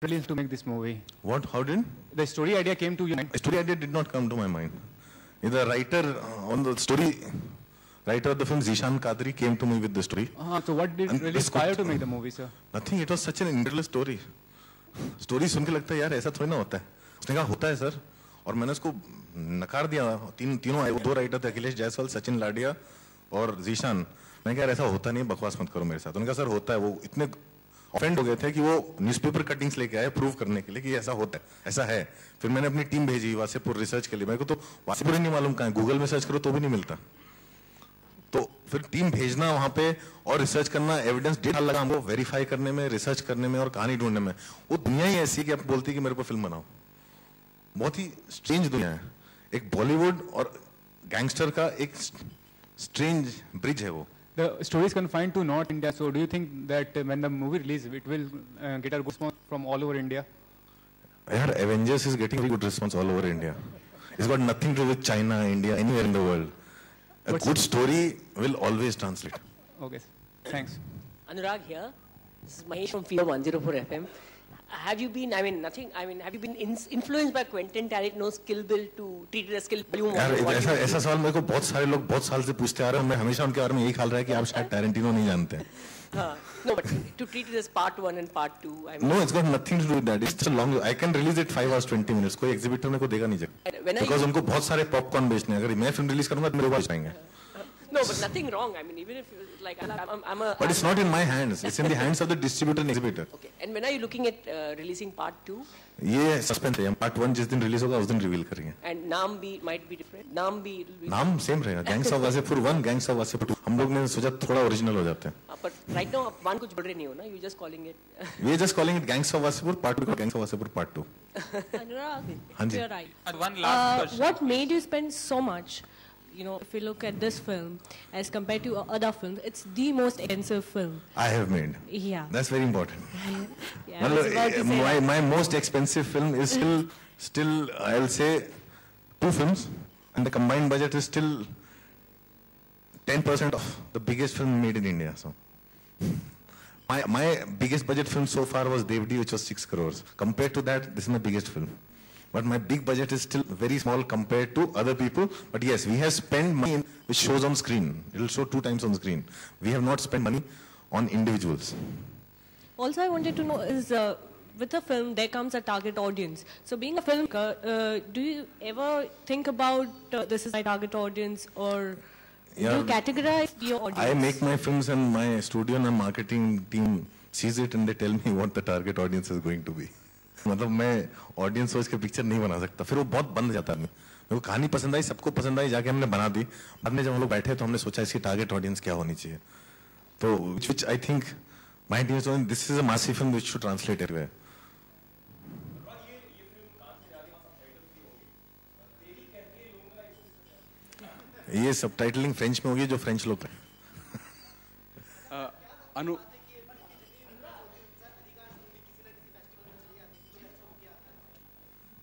Brilliant to make this movie. What? How did? The story idea came to you. The story idea did not come to my mind. The writer on the story, writer of the film Zishan Kadri came to me with the story. So what did really inspire to make the movie, sir? Nothing. It was such an incredible story. Story सुन के लगता है यार ऐसा थोड़ी ना होता है. उसने कहा होता है सर. और मैंने उसको नकार दिया. तीनों दो राइटर थे, अखिलेश जायसवाल, सचिन लाडिया और जीशान. मैं कहा ऐसा होता नहीं, बकवास मत करो मेरे साथ. उनका सर होता है. वो इतने ऑफेंड हो गए थे कि वो न्यूज़पेपर कटिंग्स लेके आए प्रूव करने के लिए कि ऐसा होता है, ऐसा है. फिर मैंने अपनी टीम भेजी वासेपुर रिसर्च के लिए. मेरे को तो वासेपुर ही नहीं मालूम कहाँ है, गूगल में सर्च करो तो भी नहीं मिलता. तो फिर टीम भेजना वहां पे और रिसर्च करना, एविडेंस 1.5 साल लगा हमको वेरीफाई करने में, रिसर्च करने में और कहानी ढूंढने में. वो दुनिया ही ऐसी कि आप बोलती कि मेरे को फिल्म बनाओ. बहुत ही स्ट्रेंज दुनिया है. एक बॉलीवुड और गैंगस्टर का एक स्ट्रेंज ब्रिज है वो. The story is confined to North India, so do you think that when the movie releases, it will get a good response from all over India? यार Avengers is getting very good response all over India. It's got nothing to do with China, India, anywhere in the world. A good story will always translate. Okay, thanks. Anurag here. This is Mahesh from Fever 104 FM. Have you been, have you been influenced by Quentin Tarantino's Kill Bill to treat it as Kill Bill? यार ऐसा सवाल मेरे को बहुत सारे लोग बहुत साल से पूछते आ रहे हैं. मैं हमेशा उनके बारे में यही ख्याल रहा है कि आप शायद टैरेंटिनो नहीं जानते हैं. No, but to treat it as part 1 and part 2. No, it's got nothing to do with that. It's just a long. I can release it 5 hours 20 minutes. कोई एग्जीबिटर मेरे को देगा नहीं जगह. Because उनको बहुत सारे पॉपकॉर्न बेचने हैं. अगर मैं फिल्म रिलीज करूंगा तो मेरे पास आएंगे. No, but nothing wrong. I mean, even if like I'm a. But it's not in my hands. It's in the hands of the distributor and exhibitor. Okay. And when are you looking at releasing part 2? ये suspense है. Part 1 जिस दिन release होगा उस दिन reveal करेंगे. And नाम भी might be different. नाम सेम रहेगा. Gangs of Wasseypur 1, gangs of Wasseypur 2. हम लोग ने सोचा थोड़ा ओरिजिनल हो जाते हैं. But right now आप 1 कुछ बोल रहे नहीं हो ना? You just calling it. We are just calling it Gangs of Wasipur Part 2, Gangs of Wasipur Part 2. Anurag, Hanji. you're right. And one last question. What made you spend so much? You know, if you look at this film as compared to other films, it's the most expensive film. I have made. Yeah. That's very important. Yeah, I was about to say that. My most expensive film is still I'll say 2 films, and the combined budget is still 10% of the biggest film made in India. So my biggest budget film so far was Devdi, which was 6 crores. Compared to that, this is my biggest film. But my big budget is still very small compared to other people. But yes, we have spent money which shows on screen. It will show 2 times on screen. We have not spent money on individuals. Also, I wanted to know is with a film there comes a target audience. So being a filmmaker, do you ever think about this is my target audience, or do you categorize your audience? I make my films and my studio and my marketing team sees it and they tell me what the target audience is going to be. मतलब मैं audience सोच के picture नहीं बना सकता. फिर वो बहुत बंद जाता है. मेरे को कहानी पसंद आई, सबको पसंद आई, जाके हमने बना दी. बाद में जब हम लोग बैठे तो हमने सोचा इसकी टारगेट ऑडियंस क्या होनी चाहिए. तो which I think my team is doing, this is a massive film which should translate everywhere. ये सबटाइटलिंग फ्रेंच में होगी जो फ्रेंच लोग हैं.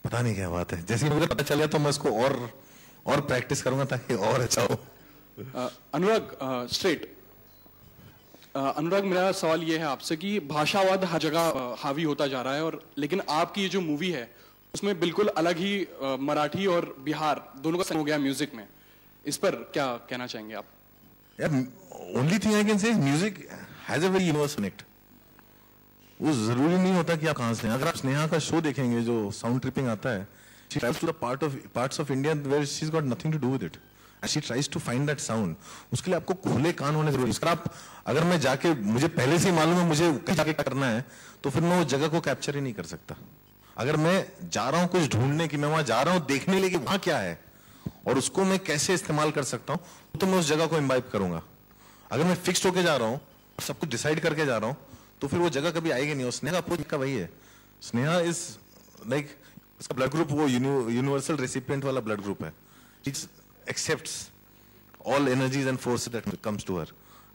पता नहीं क्या बात है. जैसे ही मुझे पता चल गया तो मैं उसको और प्रैक्टिस करूंगा ताकि और अच्छा हो. अनुराग स्ट्रेट. अनुराग, मेरा सवाल ये है आपसे कि भाषावाद हर जगह हावी होता जा रहा है, और लेकिन आपकी ये जो मूवी है उसमें बिल्कुल अलग ही मराठी और बिहार दोनों का संग हो गया म्यूजिक में. इस पर क्या कहना चाहेंगे आप? यार only thing I can say music has a very universal connect. वो जरूरी नहीं होता कि आप कहां से हैं. अगर आप स्नेहा का शो देखेंगे जो साउंड ट्रिपिंग आता है, she travels to the parts of India where she's got nothing to do with it and she tries to find that sound. उसके लिए आपको खुले कान होने जरूरी है. अगर मैं जाके मुझे पहले से ही मालूम है मुझे जाके क्या करना है तो फिर मैं वो जगह को कैप्चर ही नहीं कर सकता. अगर मैं जा रहा हूँ कुछ ढूंढने की, मैं वहां जा रहा हूँ देखने लिए कि वहां क्या है और उसको मैं कैसे इस्तेमाल कर सकता हूँ, तो मैं उस जगह को इम्बाइब करूंगा. अगर मैं फिक्स्ड होके जा रहा हूँ, सब कुछ डिसाइड करके जा रहा हूँ, तो फिर वो जगह कभी आएगी नहीं. और स्नेहा का अप्रोच का वही है. स्नेहा इज लाइक उसका ब्लड ग्रुप वो यूनिवर्सल रेसिपिएंट वाला ब्लड ग्रुप है. It accepts all energies and forces that comes to her,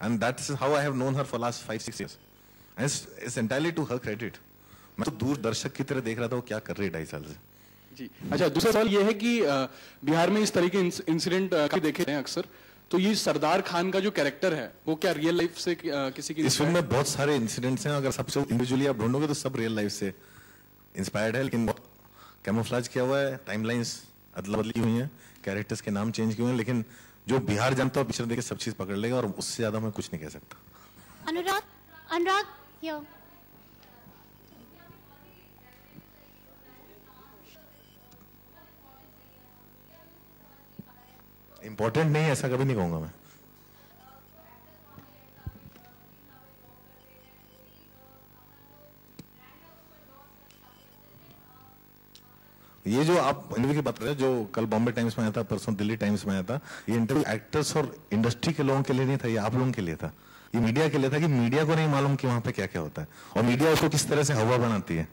and that is how I have known her for last 5-6 years. And it's entirely to her credit. मैं तो दूर दर्शक की तरह देख रहा था वो क्या कर रही है 2.5 साल से. जी अच्छा, दूसरा सवाल ये है कि बिहार में इस तरह के इंसिडेंट देखे हैं अक्सर, तो ये सरदार खान का जो कैरेक्टर है वो क्या रियल लाइफ से किसी की? इस फिल्म में बहुत सारे इंसिडेंट्स हैं. अगर सबसे इंडिविजुअली आप ढूंढोगे तो सब रियल लाइफ से इंस्पायर्ड है, लेकिन बहुत कैमोफ्लेज किया हुआ है, टाइमलाइंस अदला बदली हुई है, कैरेक्टर्स के नाम चेंज किए हुए हैं, लेकिन जो बिहार जनता और पिक्चर देख के सब चीज पकड़ लेगा और उससे ज्यादा मैं कुछ नहीं कह सकता। अनुराग, here. इंपॉर्टेंट नहीं है ऐसा कभी नहीं कहूंगा मैं। ये जो आप इंटरव्यू की बात कर रहे हैं, जो कल बॉम्बे टाइम्स में आया था, परसों दिल्ली टाइम्स में आया था, ये इंटरव्यू एक्टर्स और इंडस्ट्री के लोगों के लिए नहीं था, ये आप लोगों के लिए था, ये मीडिया के लिए था कि मीडिया को नहीं मालूम कि वहां पे क्या क्या होता है और मीडिया उसको किस तरह से हवा बनाती है।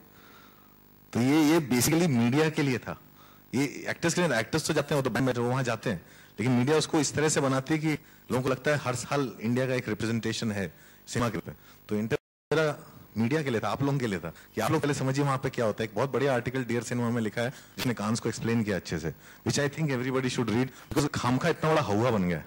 तो ये बेसिकली मीडिया के लिए था, ये एक्टर्स के लिए। एक्टर्स तो जाते हैं, वो तो बैंड वहां जाते हैं, लेकिन मीडिया उसको इस तरह से बनाती है कि लोगों को लगता है हर साल इंडिया का एक रिप्रेजेंटेशन है सिनेमा के पे। तो इंटरव्यू मीडिया के लिए था, आप लोगों के लिए था कि आप लोग पहले समझिए वहां पे क्या होता है। एक बहुत बढ़िया आर्टिकल डियर सिनेमा में लिखा है, जिसने कांस को एक्सप्लेन किया अच्छे से, which I think everybody should read, because खामखा इतना बड़ा हवा बन गया है।